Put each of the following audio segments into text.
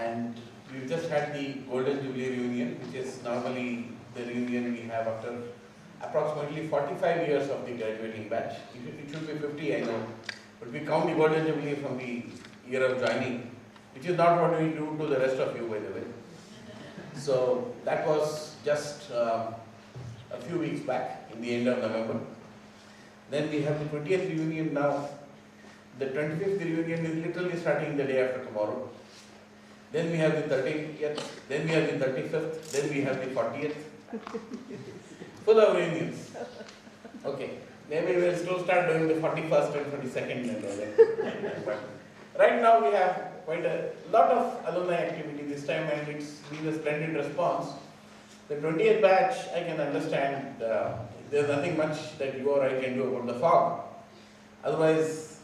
and we've just had the Golden Jubilee reunion, which is normally the reunion we have after approximately 45 years of the graduating batch. It should be 50, I know, but we count the Golden Jubilee from the year of joining, which is not what we do to the rest of you, by the way. So that was just a few weeks back, in the end of November. Then we have the 20th reunion now. The 25th reunion is literally starting the day after tomorrow. Then we have the 30th, then we have the 35th, then we have the 40th. Full of reunions. Okay, maybe we'll still start doing the 41st and 42nd and all that. But right now we have quite a lot of alumni activity this time, and it's been a splendid response. The 20th batch, I can understand, there's nothing much that you or I can do about the fog. Otherwise,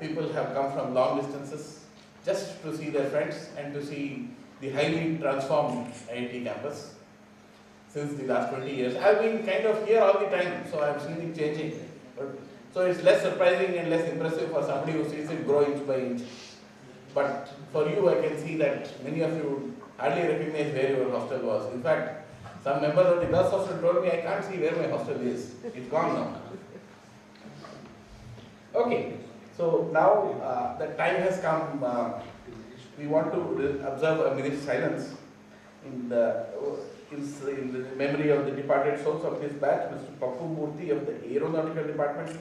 people have come from long distances just to see their friends and to see the highly transformed IIT campus since the last 20 years. I've been kind of here all the time, so I've seen it changing. So it's less surprising and less impressive for somebody who sees it grow inch by inch. But for you, I can see that many of you hardly recognize where your hostel was. In fact, some members of the girls' hostel told me, I can't see where my hostel is. It's gone now. Okay, so now the time has come. We want to observe a minute's silence in the memory of the departed souls of this batch, Mr. Pappu Murthy of the Aeronautical Department,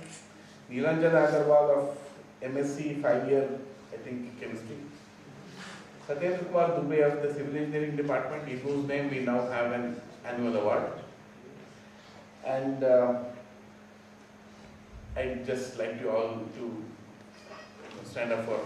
Nilanjana Agarwal of MSc 5-year, I think, chemistry, Satyendra Kumar Dubey of the Civil Engineering Department, in whose name we now have an annual award. And I'd just like you all to stand up for.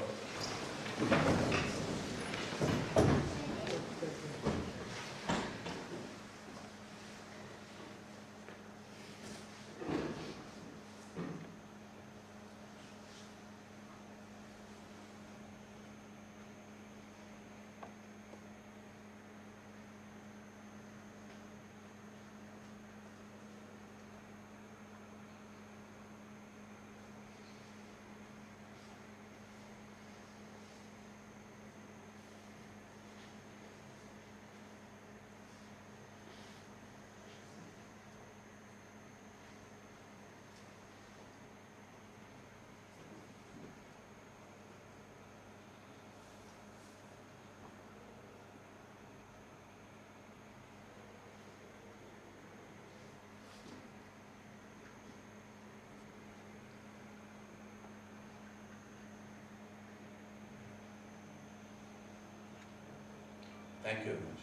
Thank you very much.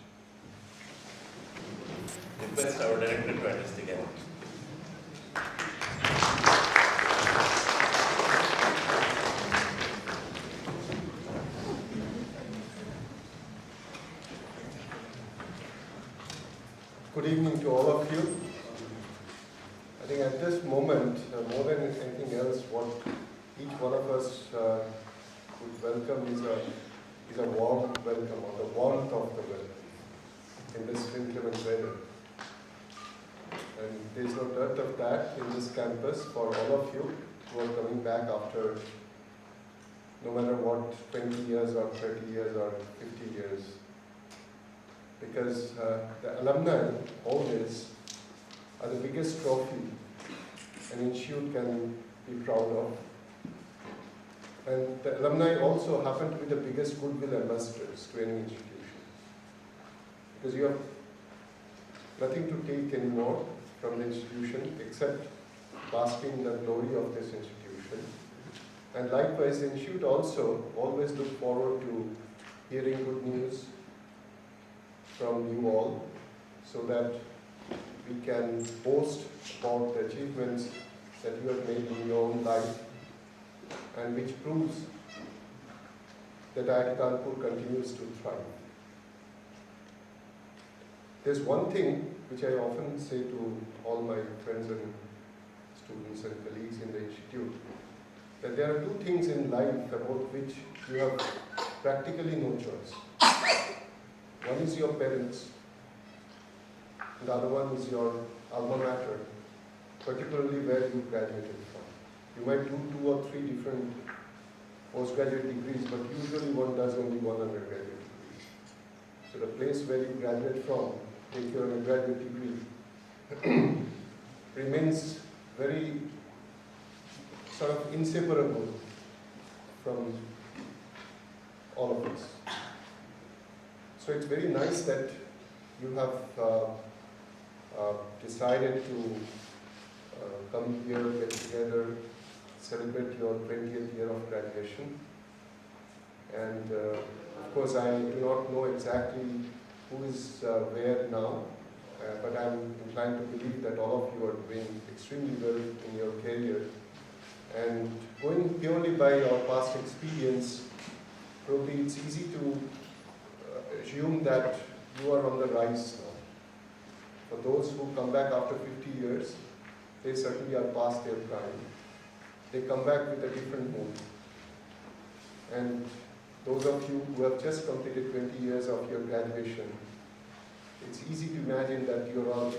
Request our director to address the gathering. Good evening to all of you. I think at this moment, more than anything else, what each one of us would welcome is a warm welcome, or the warmth of the welcome in this inclement weather. And there is no dearth of that in this campus for all of you who are coming back after no matter what, 20 years or 30 years or 50 years. Because the alumni always are the biggest trophy an institute can be proud of. And the alumni also happen to be the biggest goodwill ambassadors to any institution. Because you have nothing to take anymore from the institution except basking in the glory of this institution. And likewise, the institute also always look forward to hearing good news from you all, so that we can boast about the achievements that you have made in your own life, and which proves that IIT Kanpur continues to thrive. There's one thing which I often say to all my friends and students and colleagues in the institute, that there are two things in life about which you have practically no choice. One is your parents, and the other one is your alma mater, particularly where you graduated from. You might do 2 or 3 different postgraduate degrees, but usually one does only one undergraduate degree. So the place where you graduate from, take your undergraduate degree, remains very sort of inseparable from all of us. So it's very nice that you have decided to come here, get together, celebrate your 20th year of graduation. And of course, I do not know exactly who is where now, but I'm inclined to believe that all of you are doing extremely well in your career. And going purely by our past experience, probably it's easy to assume that you are on the rise now. For those who come back after 50 years, they certainly are past their prime. They come back with a different mood. And those of you who have just completed 20 years of your graduation, it's easy to imagine that you're all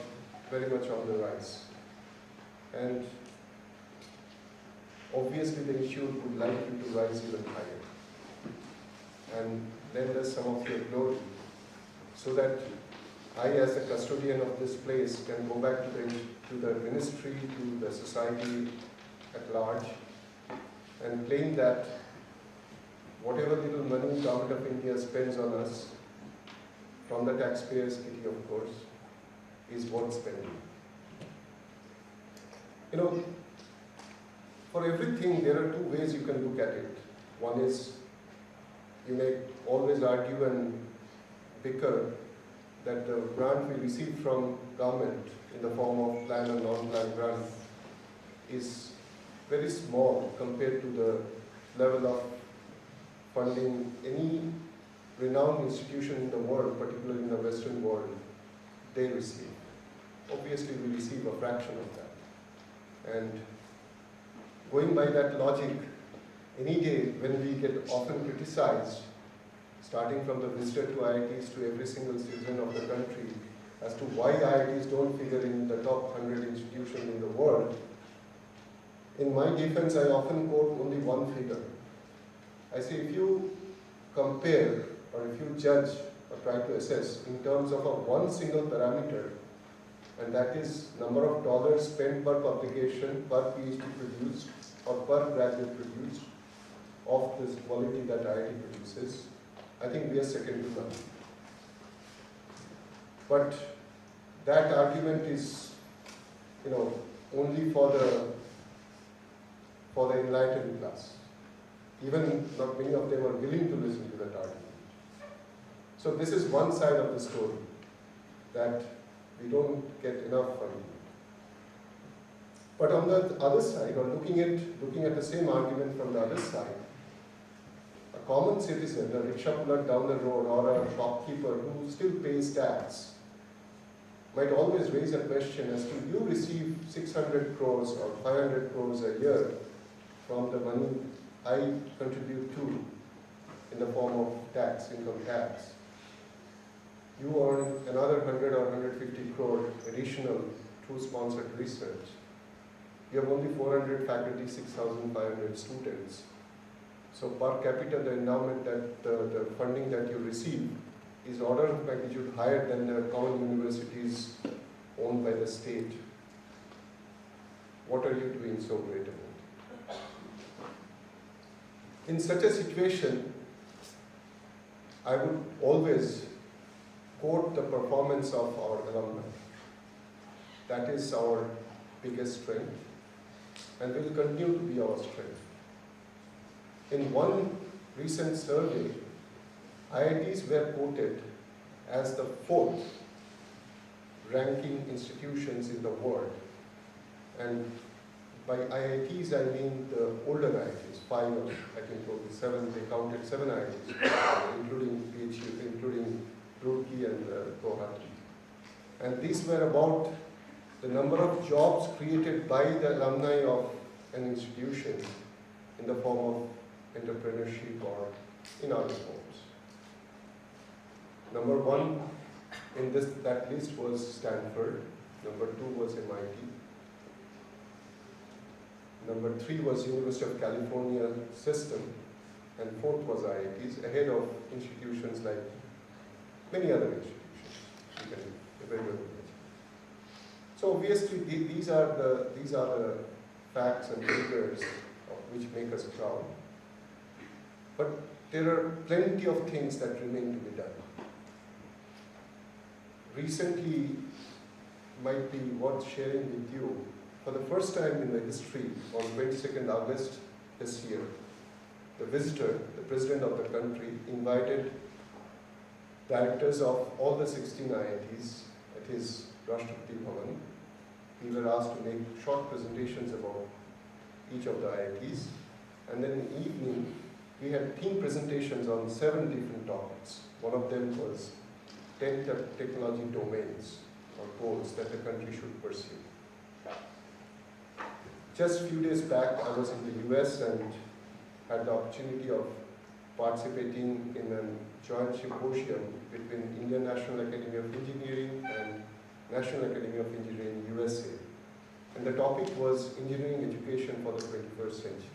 very much on the rise. And obviously the institute would like you to rise even higher and lend us some of your glory, so that I, as the custodian of this place, can go back to the ministry, to the society at large, and claim that whatever little money Government of India spends on us, from the taxpayers' kitty of course, is worth spending. You know, for everything there are two ways you can look at it. One is, you may always argue and bicker that the grant we receive from government in the form of planned and non-planned grant is very small compared to the level of funding any renowned institution in the world, particularly in the Western world, they receive. Obviously, we receive a fraction of that. And going by that logic, any day when we get often criticized, starting from the visitor to IITs to every single citizen of the country, as to why IITs don't figure in the top 100 institutions in the world, in my defense, I often quote only one figure. I say, if you compare or if you judge or try to assess in terms of one single parameter, and that is number of dollars spent per publication, per PhD produced, or per graduate produced, of this quality that IIT produces, I think we are second to none. But that argument is, only for the enlightened class. Even not many of them are willing to listen to that argument. So this is one side of the story, that we don't get enough funding. But on the other side, or looking at the same argument from the other side, a common citizen, a rickshaw puller down the road, or a shopkeeper who still pays tax, might always raise a question as to, you receive 600 crores or 500 crores a year from the money I contribute to in the form of tax, income tax. You earn another 100 or 150 crore additional through sponsored research. You have only 400 faculty, 6,500 students. So per capita, the endowment that the funding that you receive is order of magnitude higher than the common universities owned by the state. What are you doing so great about? In such a situation, I would always quote the performance of our alumni. That is our biggest strength, and will continue to be our strength. In one recent survey, IITs were quoted as the 4th ranking institutions in the world. And by IITs, I mean the older IITs, 5 or I think probably 7, they counted 7 IITs, including PhD, including Roorkee and Guwahati. And these were about the number of jobs created by the alumni of an institution in the form of entrepreneurship or in other forms. Number 1 in that list was Stanford. Number 2 was MIT. Number 3 was University of California system. And 4th was IITs, ahead of institutions like many other institutions. You can evaluate it. So obviously these are the facts and figures which make us proud. But there are plenty of things that remain to be done. Recently, might be worth sharing with you, for the first time in the history, on 22nd August this year, the visitor, the president of the country, invited directors of all the 16 IITs at his Rashtrapati Bhavan. We were asked to make short presentations about each of the IITs. And then in the evening, we had theme presentations on 7 different topics. One of them was 10 technology domains or goals that the country should pursue. Just a few days back, I was in the US and had the opportunity of participating in a joint symposium between Indian National Academy of Engineering and National Academy of Engineering USA. And the topic was engineering education for the 21st century.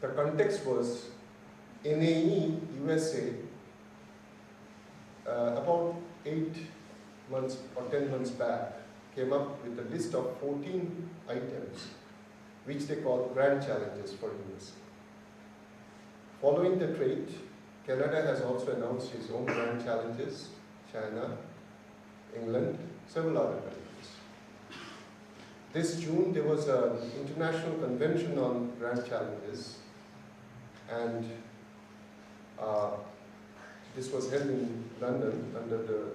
The context was NAE USA about 8 months or 10 months back came up with a list of 14 items which they call grand challenges for USA. Following the trait, Canada has also announced its own grand challenges, China, England, several other countries. This June there was an international convention on grand challenges, and this was held in London under the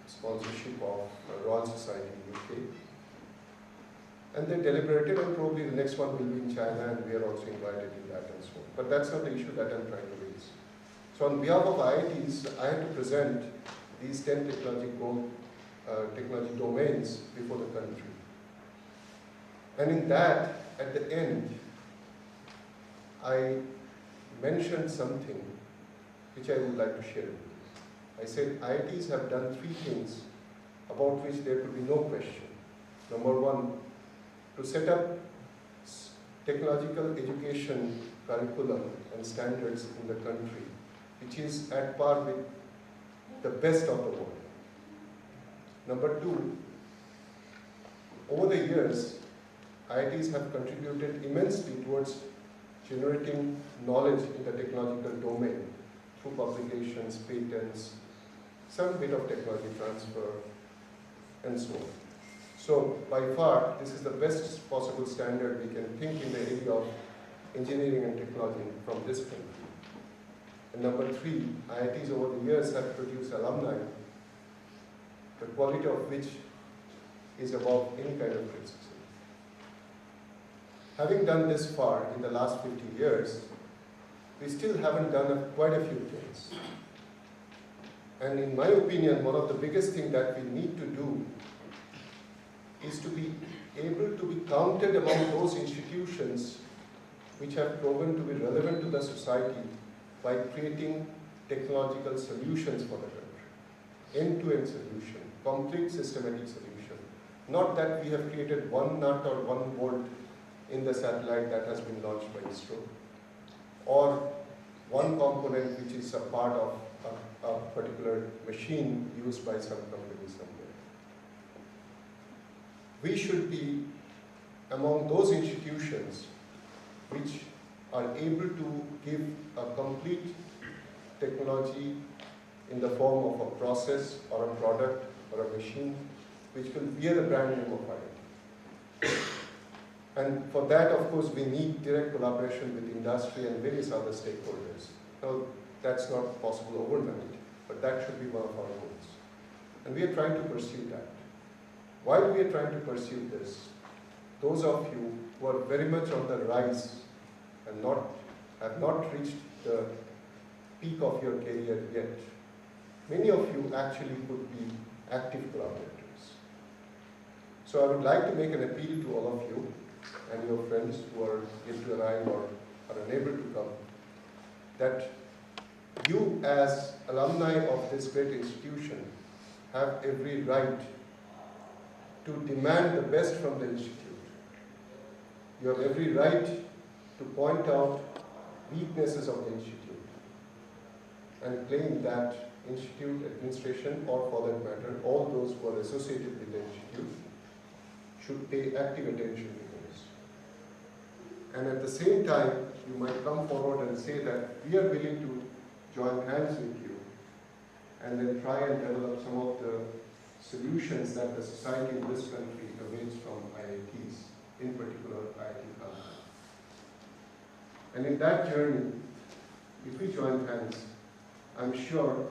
sponsorship of Royal Society in UK. And they deliberated, and probably the next one will be in China, and we are also invited in that and so on. But that's not the issue that I'm trying to raise. So on behalf of IITs, I had to present these 10 technology domains before the country. And in that, at the end, I mentioned something which I would like to share with you. I said IITs have done 3 things about which there could be no question. Number 1, to set up technological education curriculum and standards in the country, which is at par with the best of the world. Number 2, over the years, IITs have contributed immensely towards generating knowledge in the technological domain through publications, patents, some bit of technology transfer, and so on. So by far, this is the best possible standard we can think in the area of engineering and technology from this country. And number 3, IITs over the years have produced alumni, the quality of which is above any kind of criticism. Having done this far in the last 50 years, we still haven't done quite a few things. And in my opinion, one of the biggest things that we need to do is to be able to be counted among those institutions which have proven to be relevant to the society by creating technological solutions for the country. End-to-end solution, complete systematic solution. Not that we have created one nut or one bolt in the satellite that has been launched by ISRO, or one component which is a part of a particular machine used by some company somewhere. We should be among those institutions which are able to give a complete technology in the form of a process or a product or a machine which will bear the brand name of IIT. And for that, of course, we need direct collaboration with industry and various other stakeholders. Now, that's not possible overnight, but that should be one of our goals. And we are trying to pursue that. While we are trying to pursue this, those of you who are very much on the rise and have not reached the peak of your career yet, many of you actually could be active collaborators. So I would like to make an appeal to all of you and your friends who are yet to arrive or are unable to come, that you as alumni of this great institution have every right to demand the best from the institute. You have every right to point out weaknesses of the institute. and claim that institute administration, or for that matter, all those who are associated with the institute, should pay active attention to this. And at the same time, you might come forward and say that we are willing to join hands with you, and then try and develop some of the solutions that the society in this country awaits from IITs, in particular IIT Kanpur. And in that journey, if we join hands, I'm sure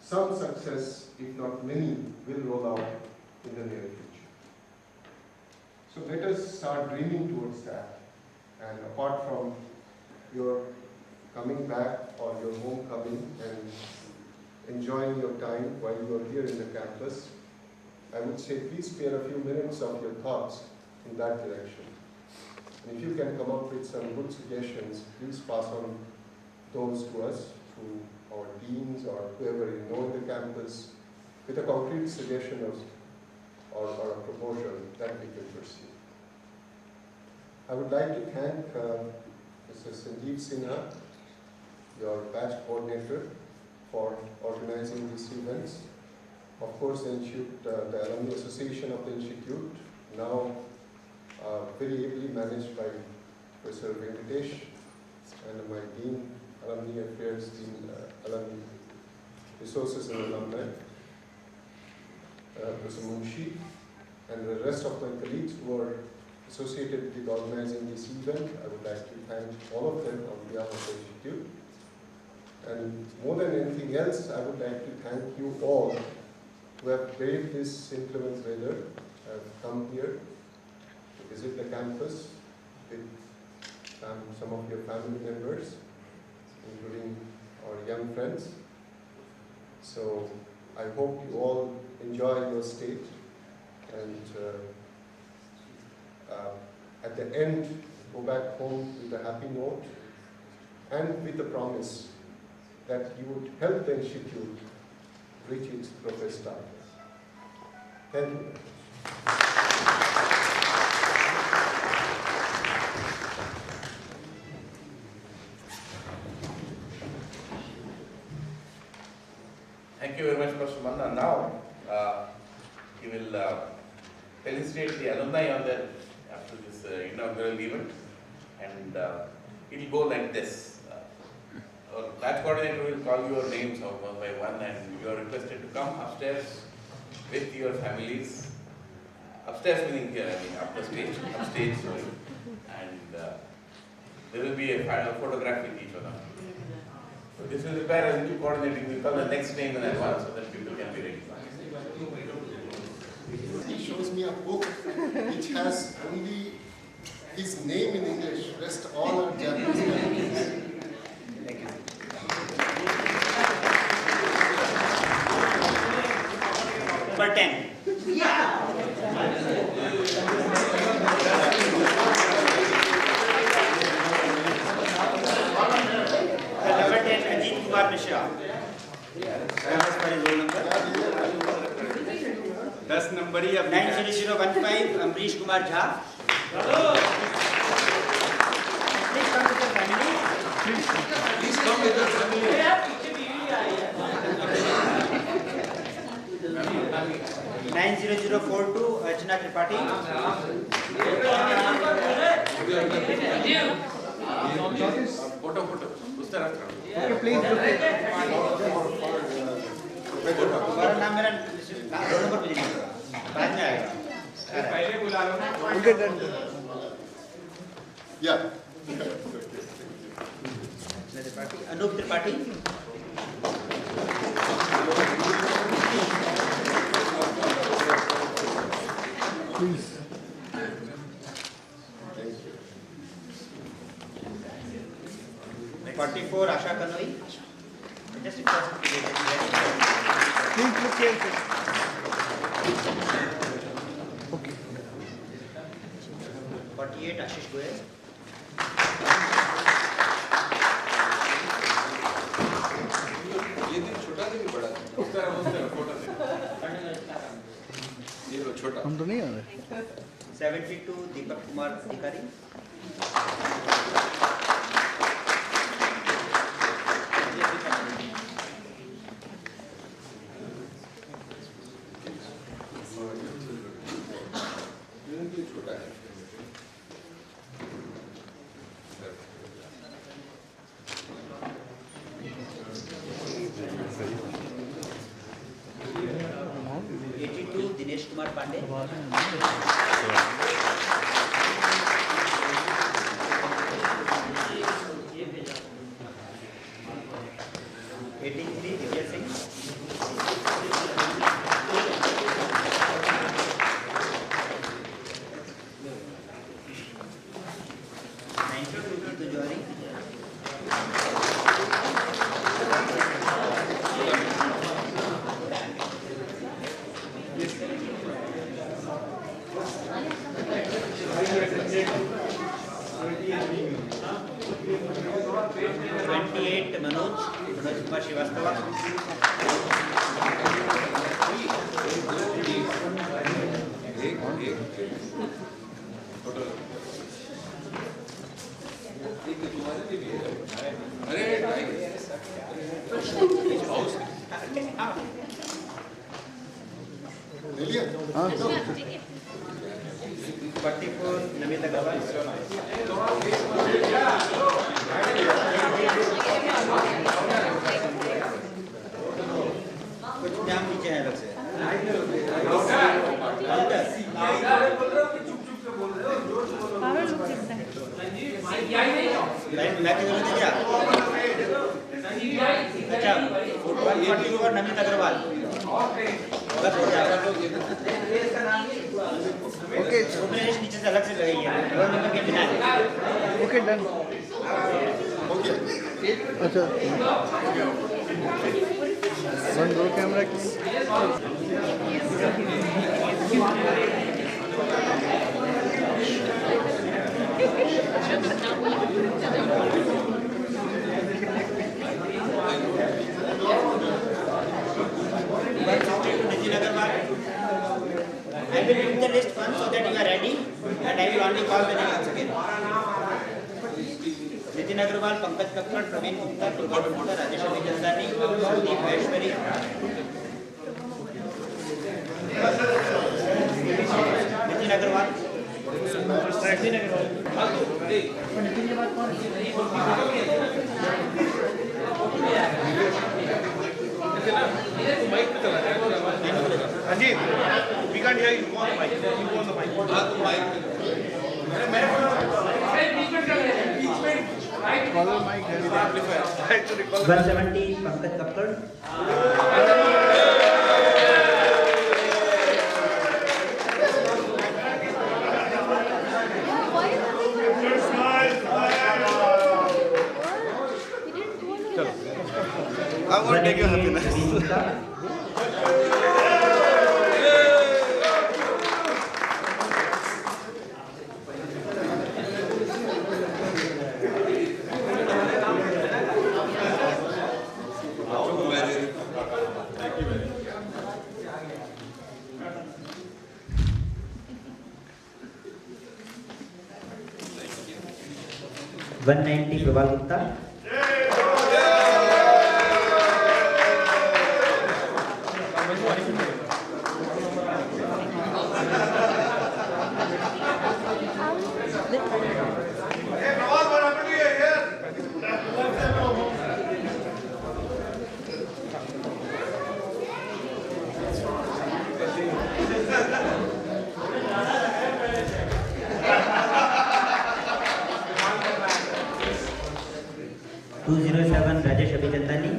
some success, if not many, will roll out in the near future. So let us start dreaming towards that. And apart from your coming back or your homecoming and enjoying your time while you are here in the campus, I would say please spare a few minutes of your thoughts in that direction. And if you can come up with some good suggestions, please pass on those to us through our deans or whoever you know in the campus with a concrete suggestion of, or a proposal that we can pursue. I would like to thank Mr. Sanjeev Sinha, your batch coordinator, for organizing these events. Of course, the Institute, the Alumni Association of the Institute, now very ably managed by Professor Venkatesh, and my Dean, Alumni Affairs, Dean, Alumni Resources and Alumni, Professor Munshi, and the rest of my colleagues who are associated with organizing this event. I would like to thank all of them on behalf of the Institute. And more than anything else, I would like to thank you all who have braved this inclement weather, have come here to visit the campus with some of your family members, including our young friends. So I hope you all enjoy your stay, and at the end, go back home with a happy note and with the promise that you would help the Institute reach its professed targets. Thank you. Thank you very much, Professor Manna. Now, he will felicitate the alumni on their after this inaugural event, and it will go like this. Our batch coordinator will call your names out one by one, and you are requested to come upstairs with your families. Upstairs meaning here, I mean upstage, sorry. And there will be a final photograph with each of them. So this will require a little coordinating. We call the next name in advance so that people can be ready. He shows me a book which has only his name in English, rest all are Japanese. Thank you. Number 10. Yeah. Number 10, Ajit Kumar Mishra. Famous for his roll number. 10 number ही अब 90015 Amrish Kumar Jha. Please come with your family. please come with your family. 90042 Archana Tripathi. Photo. उस तरफ करो. Okay, please look तुम्हारा नाम मेरा roll number मुझे नहीं पता. बाद में आएगा. पहले बुला लो. Okay, done. Yeah. Tripathi, Anup Tripathi. Please. 44 Asha Kanoi. Just request to be ready. Please look careful. Okay. 48 Ashish Goyal. ये दिन छोटा था कि बड़ा था? उस तरफ फोटो दे. ये लो छोटा. हम तो नहीं आ रहे. 72 Deepak Kumar Adhikari. Kumar Pandey. 83 Vijay Singh. 92 Tujari. 28 Manoj Kumar Srivastava. 44 Namit Agarwal. कुछ नाम नीचे है अलग से. मैं किधर दे दिया? अच्छा 44 नमित अग्रवाल. बस हो जाएगा. Okay. उपनिवेश नीचे से अलग से लगाइए. रोल नंबर के बिना. Okay, done. अच्छा. One roll camera. Nitin Agarwal. I will read the list once so that you are ready and I will only call the name once again. Nitin Agarwal, Pankaj Kakkar, Praveen Gupta, Prabhat Gupta, Rajesh Abhijandani, Sandeep Maheshwari. Nitin Agarwal. Nitin Agarwal. Nitin के बाद कौन? Anjeev, we can't hear you. Go on the mic. You go on the mic. Call the mic. Actually, call the 170 Pankaj Kakkar. I won't take your happiness. One 190 Prabhat Gupta. 207 Rajesh Abhijandani.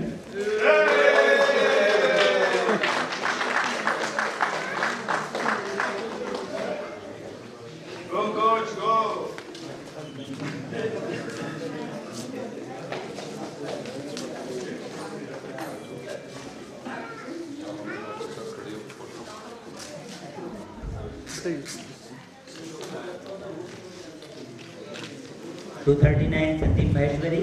239 Sandeep Maheshwari.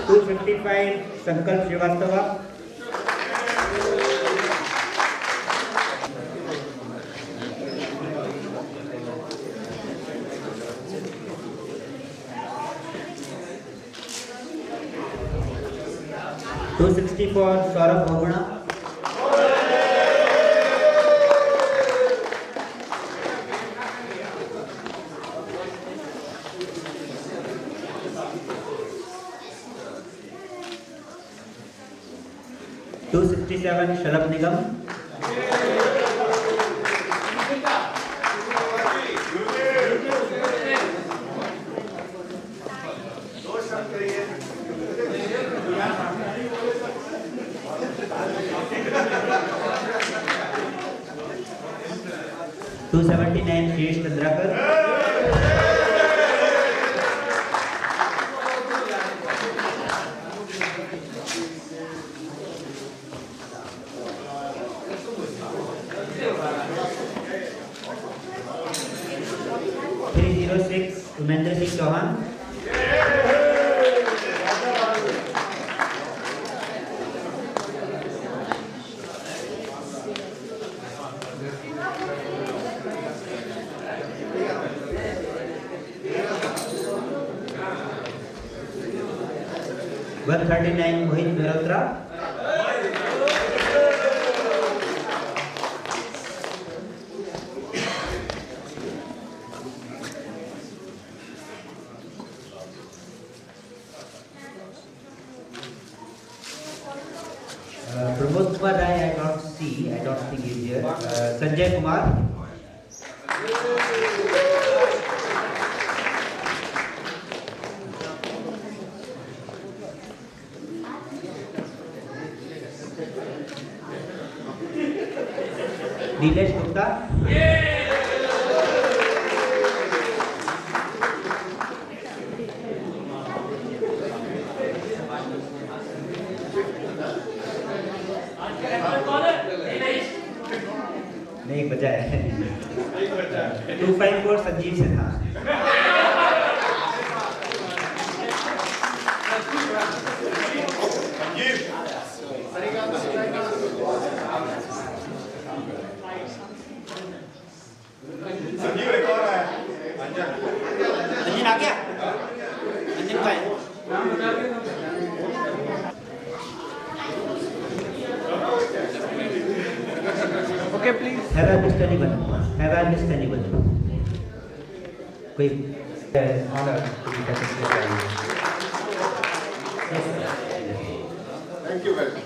255 Sankalp Srivastava. 264 Saurabh Boguna. 267 Shalabh Nigam. 279 Shirish Chandrakar. 306 Umendra Singh Chauhan. 139 Mohit Mehrotra. 'Pramod Kumar Rai, I don't see, I don't think he's here. Sanjay Kumar. 'Nilesh Gupta. नहीं बचा है 254 संजीव सिन्हा. अंजन आ गया. अंजन का है. Okay, please. Have I missed anyone? Have I missed anyone? कोई Honor to be presented by you. Thank you very much.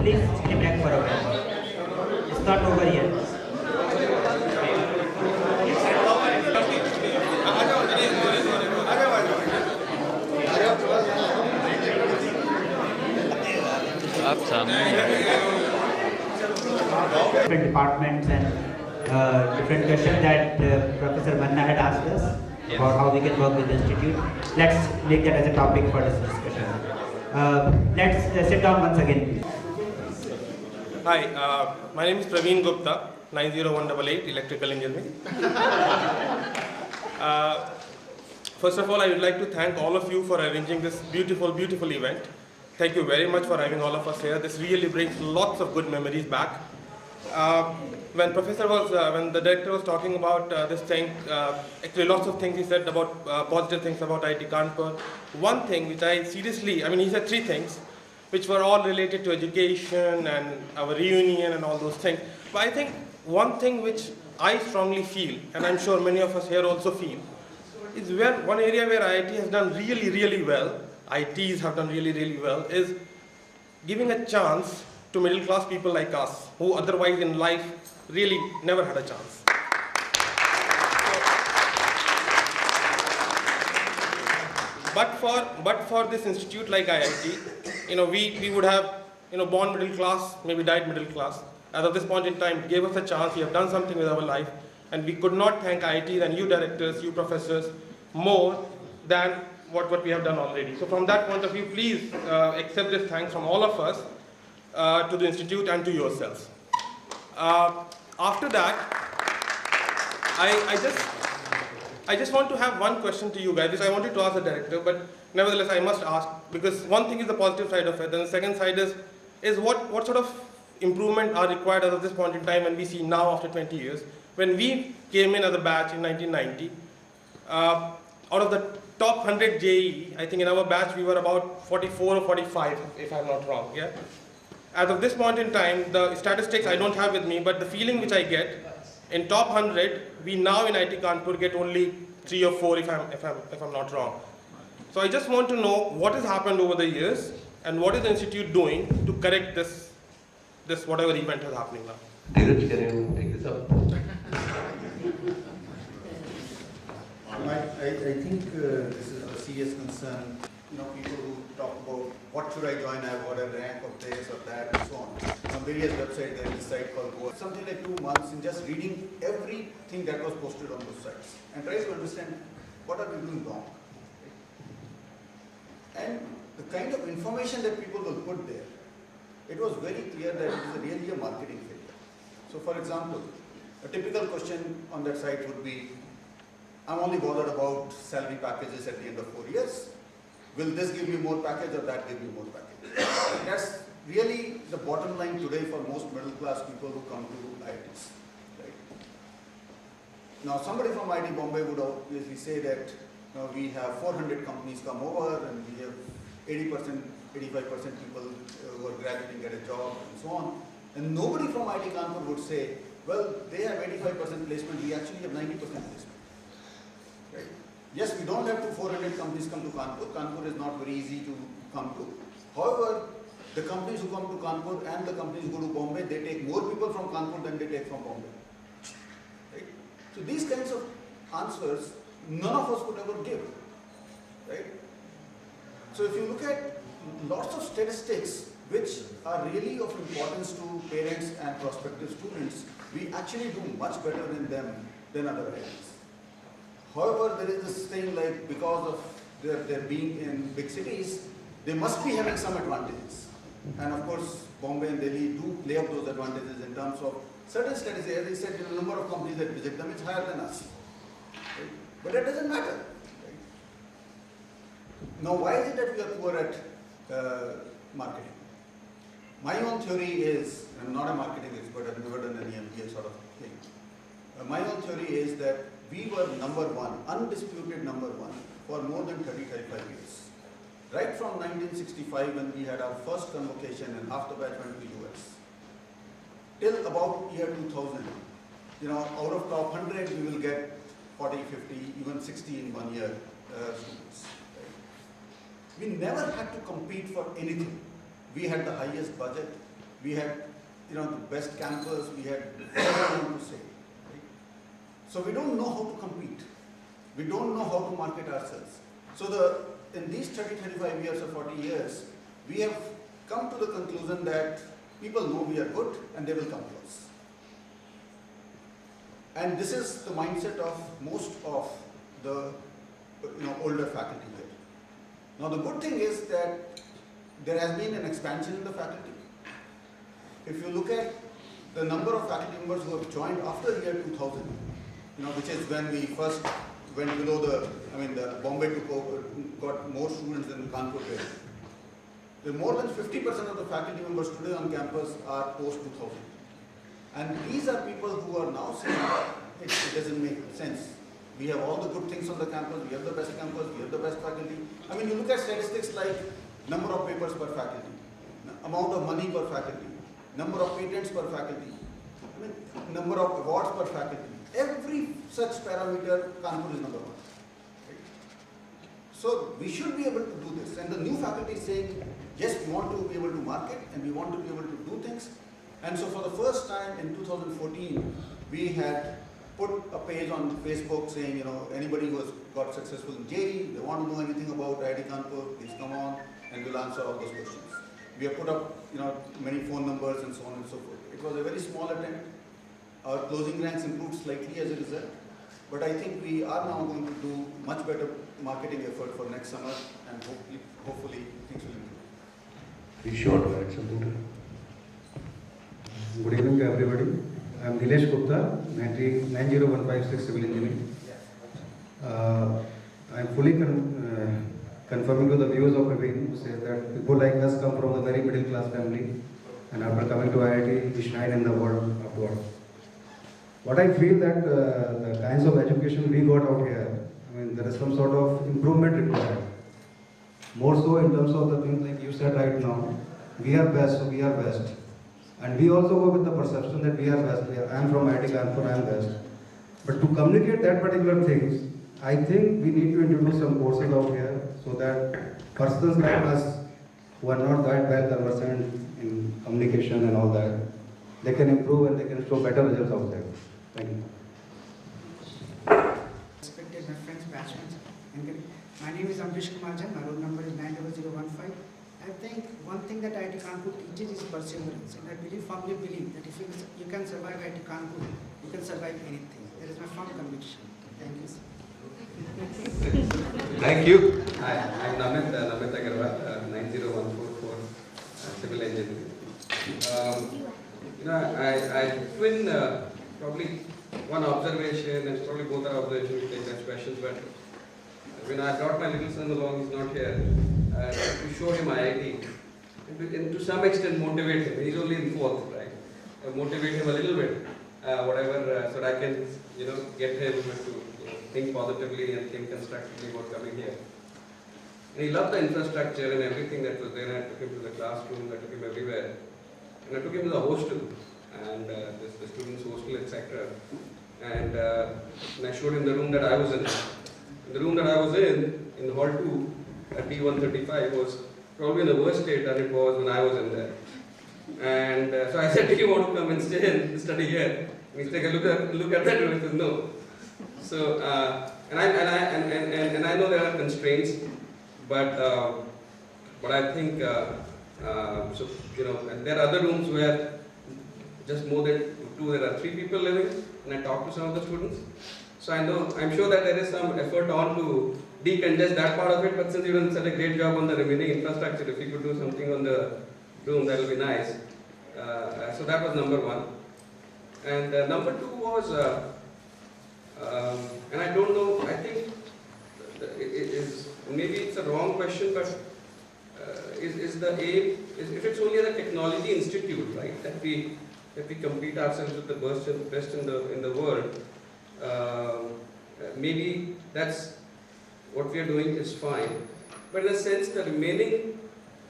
Please stay back for a while. It's not over yet. आप सामने Different departments and different questions that Professor Manna had asked us about how we can work with the institute. Let's make that as a topic for this discussion. Let's sit down once again, please. Hi, my name is Praveen Gupta, 90188, Electrical Engineering. First of all, I would like to thank all of you for arranging this beautiful, beautiful event. Thank you very much for having all of us here. This really brings lots of good memories back. When the director was talking about this thing, actually lots of things he said about positive things about IIT Kanpur. One thing which I seriously, he said three things, which were all related to education and our reunion and all those things. But I think one thing which I strongly feel, and I'm sure many of us here also feel, is one area where IIT has done really, really well, IITs have done really, really well, is giving a chance to middle class people like us, who otherwise in life really never had a chance. But for this institute like IIT, we would have born middle class, maybe died middle class. As of this point in time, it gave us a chance. We have done something with our life, and we could not thank IIT and you directors, you professors, more than what we have done already. So from that point of view, please accept this thanks from all of us to the institute and to yourselves. After that, I just want to have one question to you guys, which I wanted to ask the director, but nevertheless I must ask, because one thing is the positive side of it, and the second side is what sort of improvement are required as of this point in time, and we see now after 20 years. When we came in as a batch in 1990, out of the top 100 JEE, I think in our batch we were about 44 or 45, if I'm not wrong. Yeah. As of this point in time, the statistics I don't have with me, but the feeling which I get, in top 100, we now in IIT Kanpur get only 3 or 4, if I'm not wrong. So I just want to know what has happened over the years, and what is the institute doing to correct this whatever event is happening now. Dheeraj, can you take this up? I think this is a serious concern. You know, people who talk about what should I join, I have what a rank of this or that and so on. On various websites there is a site called Go. Something like 2 months in just reading everything that was posted on those sites and try to understand what are we doing wrong. And the kind of information that people will put there, it was very clear that it is really a marketing failure. So for example, a typical question on that site would be, I'm only bothered about salary packages at the end of 4 years. Will this give me more package or that give me more package? That's really the bottom line today for most middle class people who come to IITs. Right? Now somebody from IIT Bombay would obviously say that we have 400 companies come over and we have 80%, 85% people who are graduating get a job and so on. And nobody from IIT Kanpur would say, well, they have 85% placement, we actually have 90% placement. Right? Yes, we don't have 400 companies come to Kanpur. Kanpur is not very easy to come to. However, the companies who come to Kanpur and the companies who go to Bombay, they take more people from Kanpur than they take from Bombay. Right? So these kinds of answers, none of us would ever give. Right? So if you look at lots of statistics which are really of importance to parents and prospective students, we actually do much better in them than other areas. However, there is this thing like because of their being in big cities, they must be having some advantages. And of course, Bombay and Delhi do play up those advantages in terms of certain studies. As I said, the number of companies that visit them is higher than us. Right? But that doesn't matter. Right? Now, why is it that we are poor at marketing? My own theory is, I'm not a marketing expert, I've never done any MBA sort of thing. My own theory is that we were number one, undisputed number one, for more than 30-35 years. Right from 1965 when we had our first convocation and half the batch went to US, till about year 2000, out of top 100 we will get 40, 50, even 60 in 1 year students. Right? We never had to compete for anything. We had the highest budget, we had the best campus, we had everything to say. So we don't know how to compete. We don't know how to market ourselves. So in these 30, 35 years or 40 years, we have come to the conclusion that people know we are good and they will come to us. And this is the mindset of most of the older faculty here. Now the good thing is that there has been an expansion in the faculty. If you look at the number of faculty members who have joined after year 2000, which is when we first went below the Bombay got more students than Kanpur did. The more than 50% of the faculty members today on campus are post-2000. And these are people who are now saying, it doesn't make sense. We have all the good things on the campus, we have the best campus, we have the best faculty. You look at statistics like number of papers per faculty, amount of money per faculty, number of patents per faculty, number of awards per faculty. Every such parameter, Kanpur is number one. Right? So we should be able to do this. And the new faculty is saying, yes, we want to be able to market and we want to be able to do things. And so for the first time in 2014, we had put a page on Facebook saying, anybody who has got successful in JEE, they want to know anything about IIT Kanpur, please come on and we'll answer all those questions. We have put up, many phone numbers and so on and so forth. It was a very small attempt. Our closing ranks improved slightly as a result, but I think we are now going to do much better marketing effort for next summer, and hopefully things will improve. Be sure to add something to it. Good evening to everybody. I am Nilesh Gupta, 90156 Civil Engineering. I am fully confirming to the views of Praveen, who says that people like us come from a very middle class family. and after coming to IIT, we shine in the world upward. What I feel that the kinds of education we got out here, I mean, there is some sort of improvement required. More so in terms of the things like you said right now, we are best, so we are best. And we also go with the perception that we are best. I am from IIT Kanpur, I am best. But to communicate that particular things, I think we need to introduce some courses out here so that persons like us who are not that well conversant in communication and all that, they can improve and they can show better results out there. Thank you. Respected my friends, batchmates. My name is Amrish Kumar Jain. My roll number is 90015. I think one thing that IIT Kanpur teaches is perseverance, and I firmly believe that if you can survive IIT Kanpur, you can survive anything. That is my firm conviction. Thank you, sir. Thank you. Hi, I'm Namit Agarwal, 90144, civil engineering. I twin probably one observation, and probably both are observations to take as questions, but when I brought my little son along, he's not here, to show him IIT, and to some extent motivate him. He's only in fourth, right? Motivate him a little bit, whatever, so that I can, get him to think positively and think constructively about coming here. And he loved the infrastructure and everything that was there. I took him to the classroom, I took him everywhere. And I took him to the hostel, and the students' hostel, etc. And I showed him the room that I was in. The room that I was in Hall 2, at D135, was probably in the worst state than it was when I was in there. And so I said, do you want to come and study here? And he said, look at that room. He said, no. So, and I know there are constraints, but I think, and there are other rooms where just more than there are 3 people living, and I talked to some of the students. So I'm sure that there is some effort on to decongest that part of it, but since you've done such a great job on the remaining infrastructure, if you could do something on the room, that will be nice. So that was number 1. And number 2 was, and I don't know, I think maybe it's a wrong question, but is the aim, if it's only a technology institute, right, that we compete ourselves with the best in the world, maybe that's what we are doing is fine. But in a sense, the remaining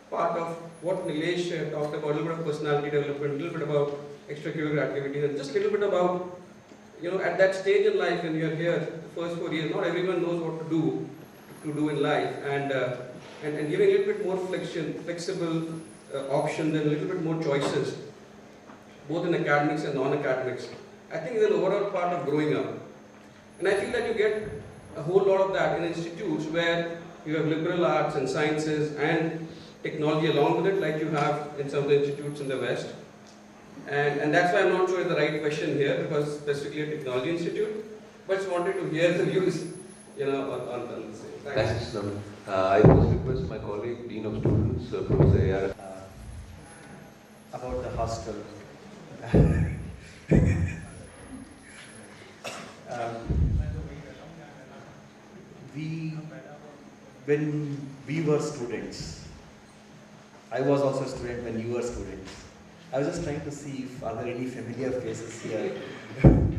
part of what Nilesh talked about, a little bit of personality development, a little bit about extracurricular activities, and just a little bit about, at that stage in life when you're here, the first 4 years, not everyone knows what to do in life, and giving a little bit more flexible options and a little bit more choices, both in academics and non-academics, I think is an overall part of growing up. And I feel that you get a whole lot of that in institutes where you have liberal arts and sciences and technology along with it, like you have in some of the institutes in the West. And that's why I'm not sure it's the right question here, because specifically a technology institute, but just wanted to hear the views, on the same. Thanks. I first request my colleague, Dean of Students, Professor A.R. About the hostel. When we were students, I was also a student when you were students. I was just trying to see if are there any familiar faces here. And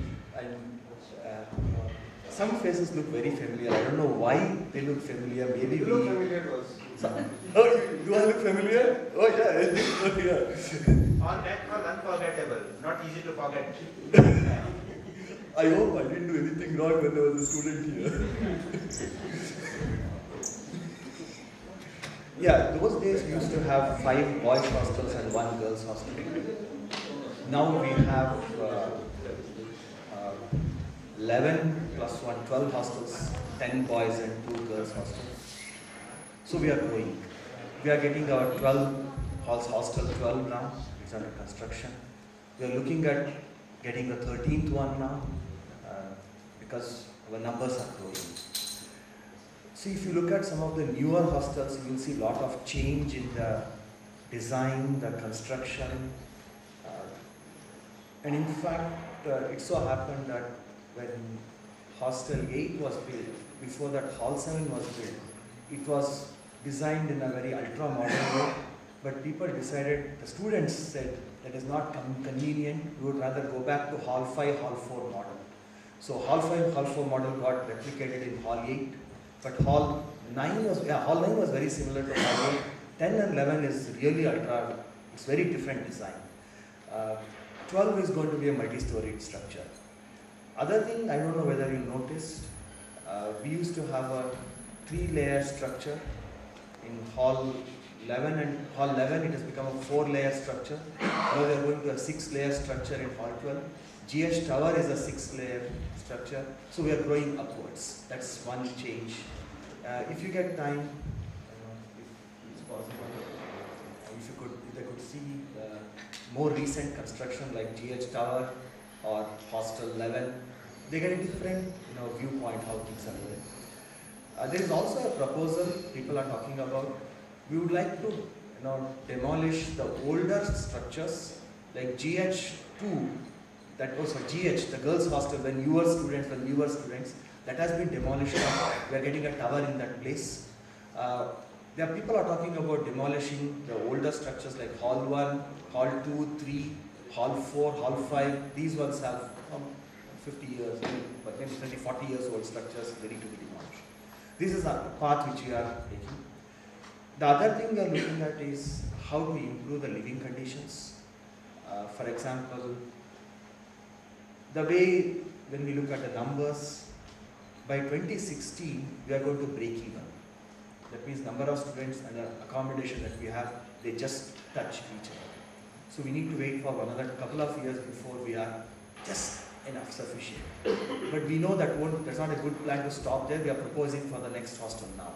some faces look very familiar. I don't know why they look familiar. Maybe you look familiar to us. Oh, do I look familiar? Oh yeah. Oh, yeah. On that was unforgettable, not easy to forget. I hope I didn't do anything wrong when I was a student here. Yeah, those days we used to have 5 boys hostels and 1 girls hostel. Now we have 11 plus 1, 12 hostels, 10 boys and 2 girls hostels. So we are growing. We are getting our 12 hostel 12 now. It's under construction. We are looking at getting the 13th one now because our numbers are growing. See, if you look at some of the newer hostels, you will see a lot of change in the design, the construction. And in fact, it so happened that when Hostel 8 was built, before that Hall 7 was built, it was designed in a very ultra-modern way, but people decided, the students said that is not convenient, we would rather go back to Hall 5, Hall 4 model. So Hall 5, Hall 4 model got replicated in Hall 8, but Hall 9 was very similar to Hall 8. 10 and 11 is really ultra, it's very different design. 12 is going to be a multi-storied structure. Other thing, I don't know whether you noticed, we used to have a 3-layer structure in Hall 11, and Hall 11 it has become a 4-layer structure. Now we are going to a 6-layer structure in Hall 12. GH Tower is a 6-layer structure, so we are growing upwards. That's one change. If you get time, if it's possible, if they could see more recent construction like GH Tower or Hostel 11, they get a different viewpoint how things are going. There is also a proposal people are talking about. We would like to demolish the older structures like GH2, that was for GH, the girls' hostel, when newer students, that has been demolished now. We are getting a tower in that place. There are people are talking about demolishing the older structures like Hall 1, Hall 2, 3, Hall 4, Hall 5. These ones have 50 years, but maybe 30, 40 years old structures ready to be demolished. This is a path which we are taking. The other thing we are looking at is how to improve the living conditions. For example, the way when we look at the numbers, by 2016 we are going to break even. That means number of students and the accommodation that we have, they just touch each other. So we need to wait for another couple of years before we are just enough sufficient. But we know that that's not a good plan to stop there. We are proposing for the next hostel now.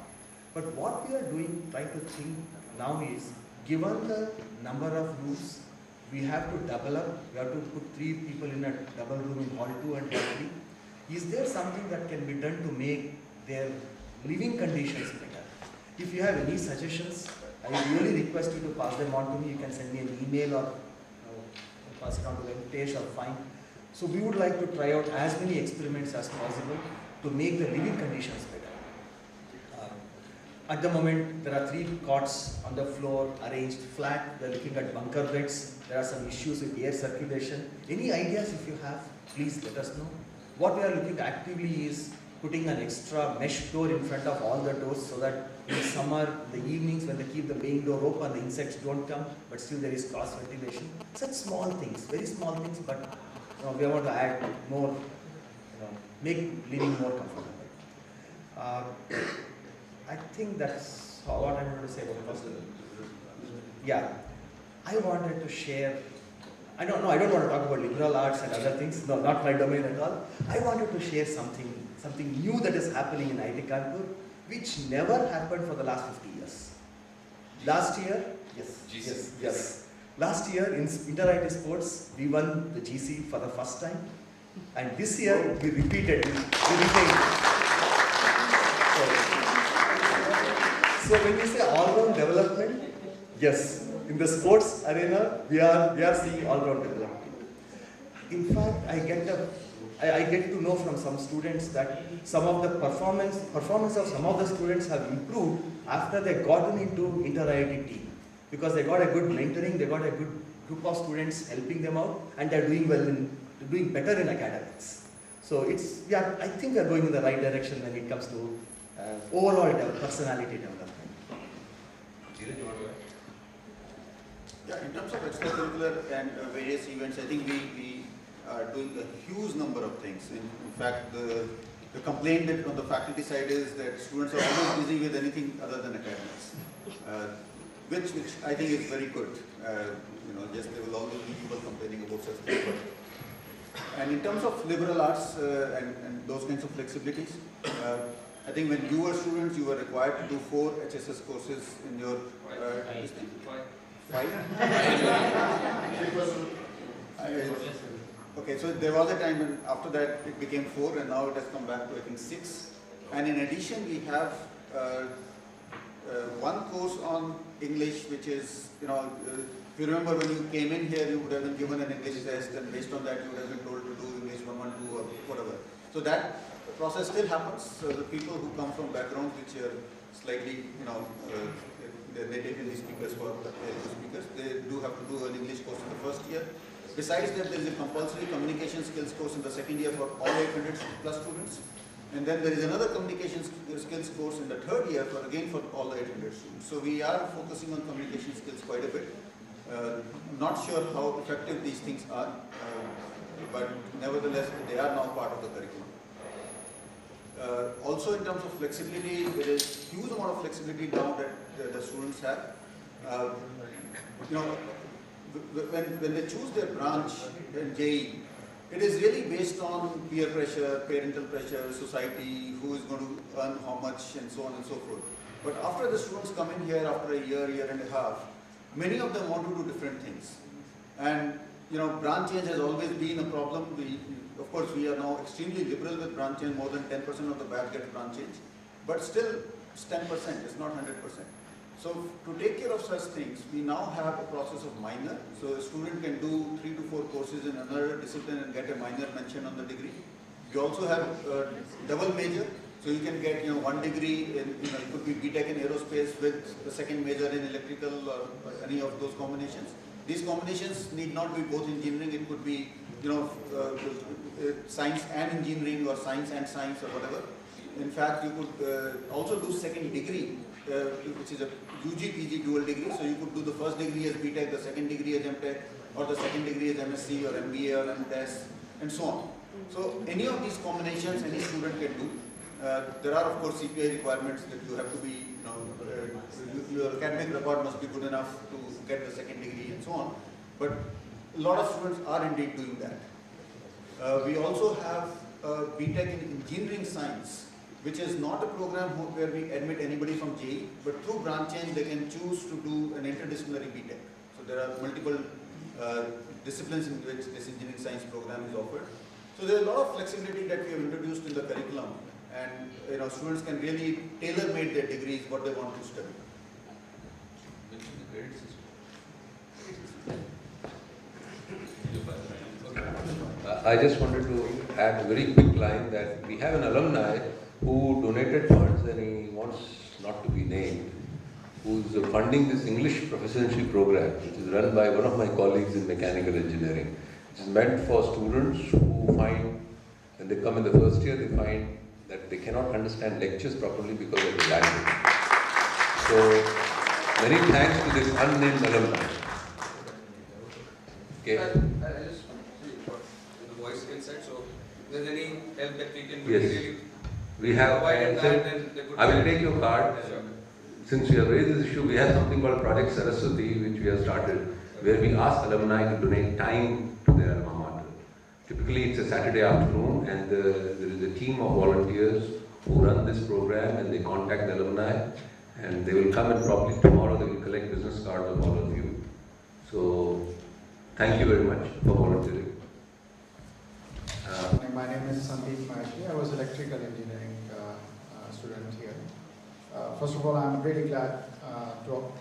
But what we are doing, trying to think now is, given the number of rooms, we have to double up. We have to put 3 people in a double room in Hall 2 and Hall 3. Is there something that can be done to make their living conditions better? If you have any suggestions, I really request you to pass them on to me. You can send me an email or pass it on to Venkatesh or fine. So we would like to try out as many experiments as possible to make the living conditions better. At the moment, there are 3 cots on the floor arranged flat. We are looking at bunker beds. There are some issues with air circulation. Any ideas if you have, please let us know. What we are looking actively is putting an extra mesh door in front of all the doors so that in summer, the evenings when they keep the main door open, the insects don't come, but still there is cross ventilation. Such small things, very small things, but we want to add more, make living more comfortable. I think that's what I wanted to say about the hostel. Yeah, I wanted to share. I don't want to talk about liberal arts and other things. No, not my domain at all. I wanted to share something new that is happening in IIT Kanpur, which never happened for the last 50 years. Last year, yes. Last year in Inter-IIT Sports, we won the GC for the first time, and this year we repeated. So when we say all-round development, yes, in the sports arena, we are seeing all-round development. In fact, I get to know from some students that some of the performance of some of the students have improved after they gotten into Inter-IIT team, because they got a good mentoring, they got a good group of students helping them out, and they're doing doing better in academics. So I think we are going in the right direction when it comes to overall personality development. Yeah, in terms of extracurricular and various events, I think we are doing a huge number of things. In fact, the complaint that on the faculty side is that students are always busy with anything other than academics, which I think is very good. Just there will always be people complaining about such things. And in terms of liberal arts and those kinds of flexibilities, I think when you were students, you were required to do 4 HSS courses in your Five? Okay, so there was a time when after that it became 4, and now it has come back to I think 6. And in addition, we have one course on English, which is, if you remember when you came in here, you would have been given an English test, and based on that you would have been told to do English 112 or whatever. So that process still happens. So the people who come from backgrounds which are slightly, they take Hindi speakers for Telugu speakers. They do have to do an English course in the first year. Besides that, there is a compulsory communication skills course in the second year for all 800 plus students. And then there is another communication skills course in the third year for all the 800 students. So we are focusing on communication skills quite a bit. Not sure how effective these things are, but nevertheless they are now part of the curriculum. Also in terms of flexibility, there is huge amount of flexibility now that the students have. You know, when they choose their branch in JEE, it is really based on peer pressure, parental pressure, society, who is going to earn how much, and so on and so forth. But after the students come in here after a year and a half, many of them want to do different things. And you know, branch change has always been a problem. Of course, we are now extremely liberal with branch change. More than 10% of the batch gets branch change. But still, it's 10%, it's not 100%. So to take care of such things, we now have a process of minor. So a student can do 3 to 4 courses in another discipline and get a minor mention on the degree. You also have double major. So you can get, you know, 1 degree in, you know, it could be BTech in aerospace with the second major in electrical or any of those combinations. These combinations need not be both engineering. It could be, you know, science and engineering or science and science or whatever. In fact, you could also do second degree, which is a UG PG dual degree. So you could do the first degree as BTech, the second degree as MTech, or the second degree as MSc or MBA or MTech, and so on. So any of these combinations, any student can do. There are of course CPI requirements that you have to be, you know, your academic record must be good enough to get the second degree and so on. But a lot of students are indeed doing that. We also have BTech in engineering science, which is not a program where we admit anybody from JEE, but through branch change they can choose to do an interdisciplinary BTech. So there are multiple disciplines in which this engineering science program is offered. So there is a lot of flexibility that we have introduced in the curriculum, and you know, students can really tailor-make their degrees what they want to study. I just wanted to add a very quick line that we have an alumni who donated funds, and he wants not to be named, who is funding this English proficiency program, which is run by one of my colleagues in mechanical engineering. It is meant for students who find, when they come in the first year, they find that they cannot understand lectures properly because of the language. So, many thanks to this unnamed alumni. Okay. I just see the voice inside, so if there's any help that we can do, Yes. really We have, provided that, then they could I will take your card. Sure. Since we have raised this issue, we have something called Project Saraswati, which we have started, where we ask alumni to donate time to their alma mater. Typically, it's a Saturday afternoon, and there is a team of volunteers who run this program, and they contact the alumni, and they will come, and probably tomorrow they will collect business cards of all of you. So, thank you very much for volunteering. My name is Sandeep Mahesh. I was electrical engineering student here. First of all, I'm really glad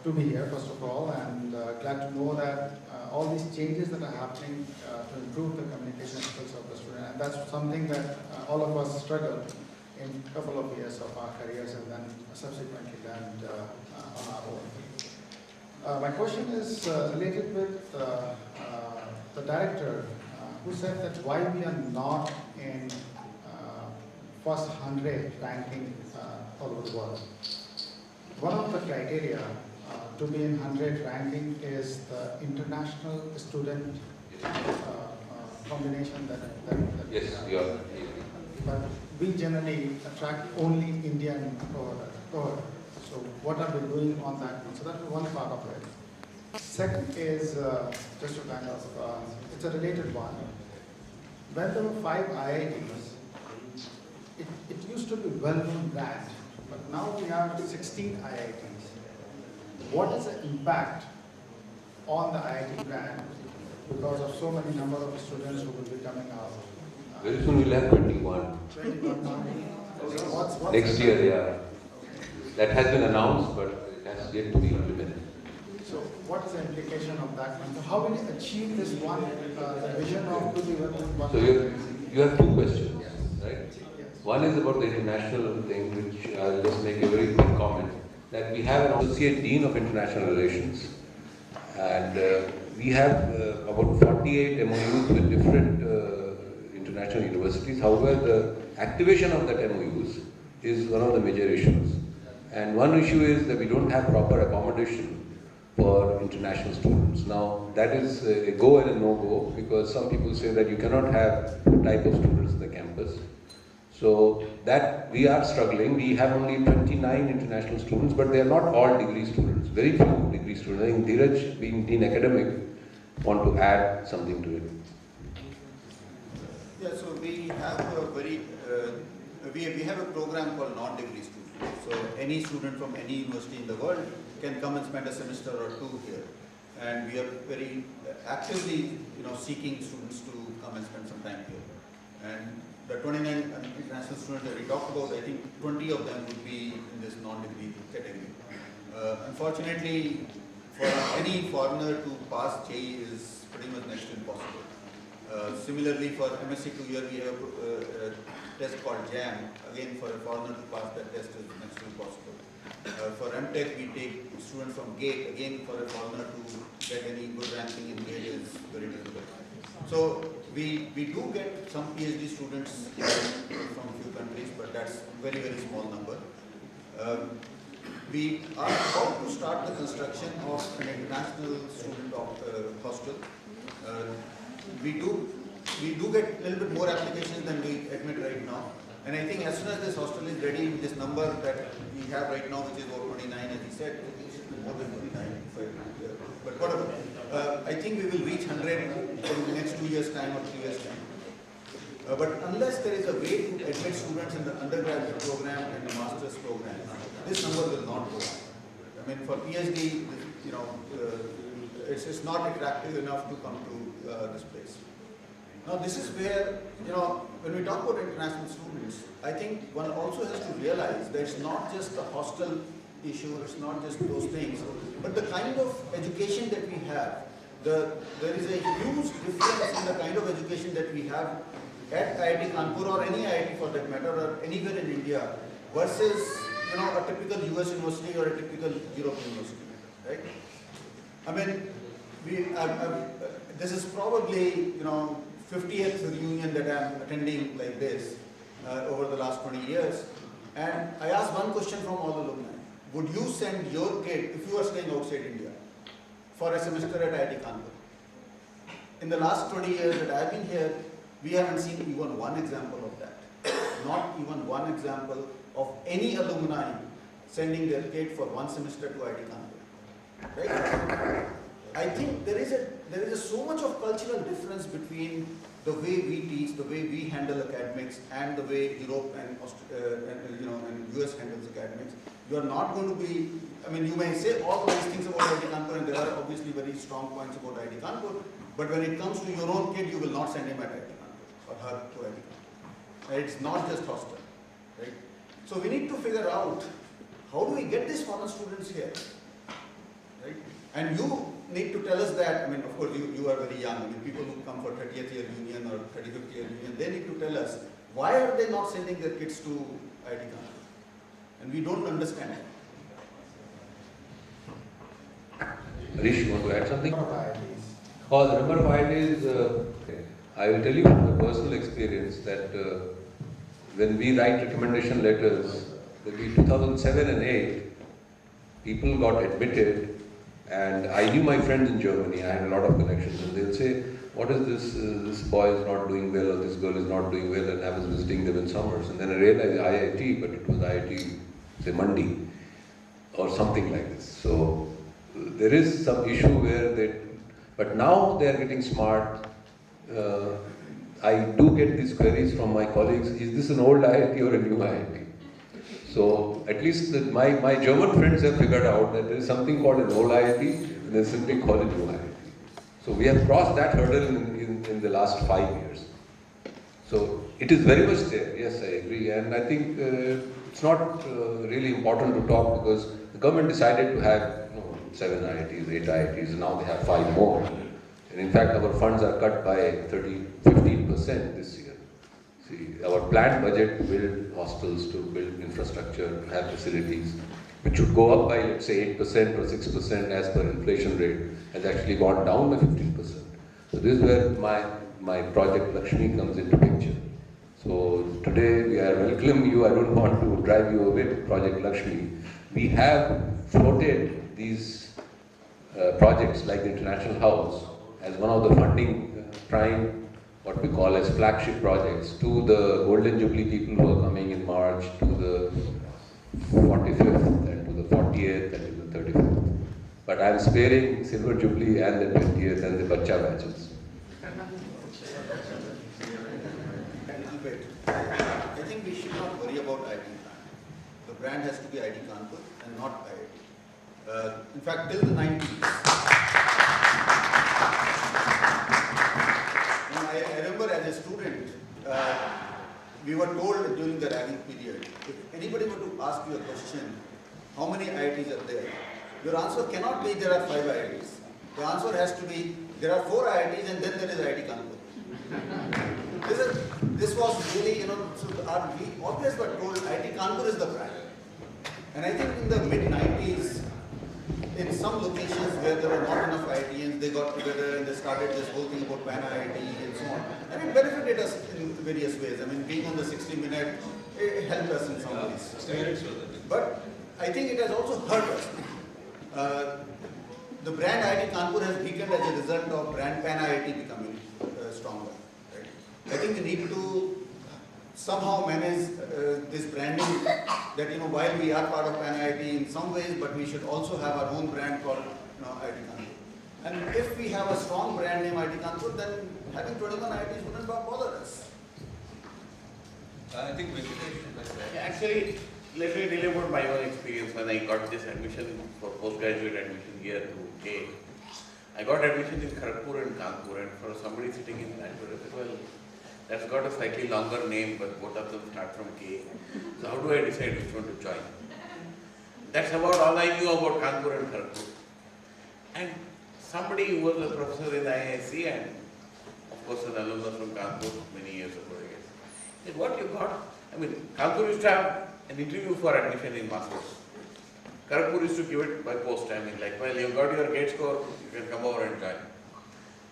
to be here, first of all, and glad to know that all these changes that are happening to improve the communication skills of the student, and that's something that all of us struggle in a couple of years of our careers and then subsequently learned on our own. My question is related with the director who said that why we are not in first 100 ranking all over the world. One of the criteria to be in 100 ranking is the international student combination that Yes, you are. But we generally attract only Indian cohort. So what are we doing on that one? So that's one part of it. Second is just to kind of, it's a related one. When there were 5 IITs, it used to be well-known brand, but now we have 16 IITs. What is the impact on the IIT brand because of so many number of students who will be coming out? Very soon we'll have 21. 21 now. Next year, yeah. That has been announced, but it has yet to be implemented. So what is the implication of that one? So how will you achieve this one, the vision of to be one? So you have 2 questions, right? One is about the international thing, which I'll just make a very quick comment. that we have an Associate Dean of International Relations, and we have about 48 MOUs with different international universities. However, the activation of that MOUs is one of the major issues. And one issue is that we don't have proper accommodation for international students. Now, that is a go and a no-go, because some people say that you cannot have two type of students in the campus. So that we are struggling. We have only 29 international students, but they are not all degree students. Very few degree students. I think Dheeraj, being Dean Academic, want to add something to it. Yeah, so we have a very, we have a program called non-degree students. So any student from any university in the world can come and spend a semester or two here. And we are very actively, seeking students to come and spend some time here. And the 29 international students that we talked about, I think 20 of them would be in this non-degree category. Unfortunately, for any foreigner to pass JEE is pretty much next to impossible. Similarly, for MSc 2-year, we have a test called JAM. Again, for a foreigner to pass that test is next to impossible. For MTech, we take students from GATE. Again, for a foreigner to get any good ranking in GATE is very difficult. So we do get some PhD students from a few countries, but that's very, very small number. We are about to start the construction of an international student hostel. We do get a little bit more applications than we admit right now. And I think as soon as this hostel is ready, this number that we have right now, which is about 29, as he said, more than 29, but whatever. I think we will reach 100 in the next 2 years' time or 3 years' time. But unless there is a way to admit students in the undergraduate program and the master's program, this number will not go up. I mean, for PhD, it's not attractive enough to come to this place. Now, this is where, when we talk about international students, I think one also has to realize that it's not just the hostel issue, it's not just those things, but the kind of education that we have. There is a huge difference in the kind of education that we have at IIT Kanpur or any IIT for that matter, or anywhere in India, versus a typical US university or a typical European university, right? I mean, this is probably 50th reunion that I'm attending like this over the last 20 years, and I asked one question from all alumni: would you send your kid, if you are staying outside India, for a semester at IIT Kanpur? In the last 20 years that I've been here, we haven't seen even one example of that. Not even one example of any alumni sending their kid for one semester to IIT Kanpur. Right? I think there is so much of cultural difference between the way we teach, the way we handle academics, and the way Europe and US handles academics. You are not going to be, I mean, you may say all these things about IIT Kanpur, and there are obviously very strong points about IIT Kanpur, but when it comes to your own kid, you will not send him at IIT Kanpur or her to IIT Kanpur. It's not just hostel, right? So we need to figure out how do we get these foreign students here, right? And you need to tell us that. I mean, of course, you are very young. I mean, people who come for 30th year union or 35th year union, they need to tell us why are they not sending their kids to IIT Kanpur, and we don't understand it. Harish, you want to add something? Oh, the number of IITs, I will tell you from my personal experience that when we write recommendation letters, in 2007 and 8, people got admitted, and I knew my friends in Germany, I had a lot of connections, and they'll say, what is this, this boy is not doing well, or this girl is not doing well, and I was visiting them in summers, and then I realized IIT, but it was IIT, say Mandi, or something like this. So there is some issue where but now they are getting smart. I do get these queries from my colleagues, is this an old IIT or a new IIT? So at least my German friends have figured out that there is something called an old IIT, and they simply call it new IIT. So we have crossed that hurdle in the last 5 years. So it is very much there, yes, I agree, and I think it's not really important to talk because the government decided to have 7 IITs, 8 IITs, and now they have 5 more. And in fact, our funds are cut by 15% this year. See, our planned budget to build hostels, to build infrastructure, to have facilities, which should go up by, let's say, 8% or 6% as per inflation rate, has actually gone down by 15%. So this is where my project Lakshmi comes into picture. So today we are welcoming you. I don't want to drive you away with Project Lakshmi. We have floated these projects like the International House as one of the funding prime, what we call as flagship projects, to the Golden Jubilee people who are coming in March, to the 45th and to the 40th and to the 35th. But I am sparing Silver Jubilee and the 20th and the Bacha batches. I think we should not worry about IIT. The brand has to be IIT Kanpur and not IIT. In fact, till the 90s, I remember as a student, we were told during the ragging period, if anybody were to ask you a question, how many IITs are there? Your answer cannot be there are 5 IITs. The answer has to be there are 4 IITs and then there is IIT Kanpur. This was really, so we always were told IIT Kanpur is the brand. And I think in the mid-90s, in some locations where there were not enough IITians, they got together and they started this whole thing about Pan-IIT and so on. And it benefited us in various ways. I mean, being on the 60-minute, it helped us in some ways. But I think it has also hurt us. The brand IIT Kanpur has weakened as a result of brand Pan-IIT becoming stronger. Right? I think we need to somehow manage this branding that, while we are part of Pan-IIT in some ways, but we should also have our own brand called IIT Kanpur. And if we have a strong brand name IIT Kanpur, then having 21 IITs wouldn't bother us. I think Venkatesh. Actually, let me tell you about my own experience when I got this admission for postgraduate admission here to K. I got admission in Kharagpur and Kanpur, and for somebody sitting in Kanpur, I said, well, that's got a slightly longer name, but both of them start from K. So how do I decide which one to join? That's about all I knew about Kanpur and Kharagpur. And somebody who was a professor in IIT and of course an alumnus from Kanpur many years ago, I guess, said, what you got? I mean, Kanpur used to have an interview for admission in masters. Kharagpur used to give it by post. I mean, like, well, you got your gate score, you can come over and join.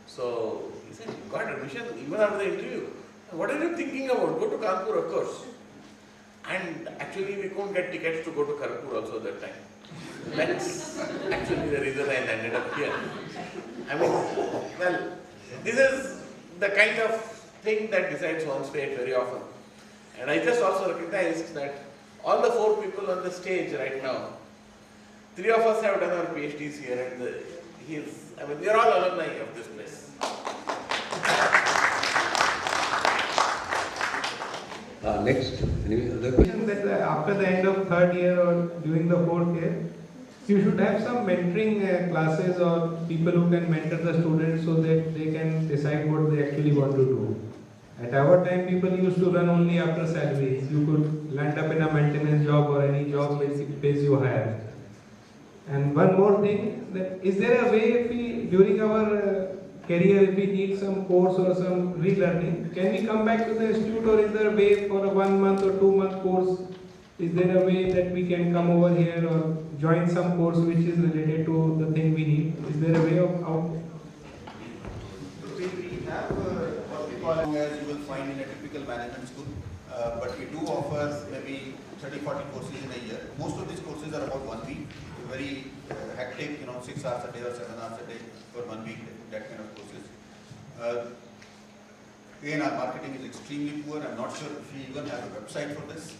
So he said, you got admission even after the interview. What are you thinking about? Go to Kanpur, of course. And actually, we couldn't get tickets to go to Kharagpur also that time. That's actually the reason I landed up here. I mean, well, this is the kind of thing that decides one's fate very often. And I just also recognize that all the 4 people on the stage right now, 3 of us have done our PhDs here, and we are all alumni of this place. Next, any other question? That after the end of 3rd year or during the 4th year, you should have some mentoring classes or people who can mentor the students so that they can decide what they actually want to do. At our time, people used to run only after salary. You could land up in a maintenance job or any job which pays you higher. And one more thing, that is there a way if we, during our career, if we need some course or some relearning, can we come back to the institute, or is there a way for a 1 month or 2 month course? Is there a way that we can come over here or join some course which is related to the thing we need? Is there a way of out? We have what we call as you will find in a typical management school, but we do offer maybe 30-40 courses in a year. Most of these courses are about 1 week, very hectic, 6 hours a day or 7 hours a day for 1 week, that kind of courses. Again, our marketing is extremely poor. I'm not sure if we even have a website for this.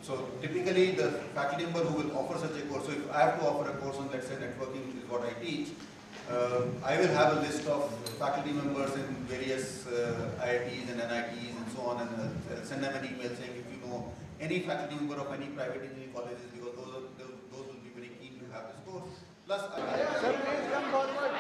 So typically the faculty member who will offer such a course, so if I have to offer a course on, let's say, networking, which is what I teach, I will have a list of faculty members in various IITs and NITs and so on, and I'll send them an email saying if you know any faculty member of any private engineering colleges, because those will be very keen to have this course. Plus, sir, please come forward.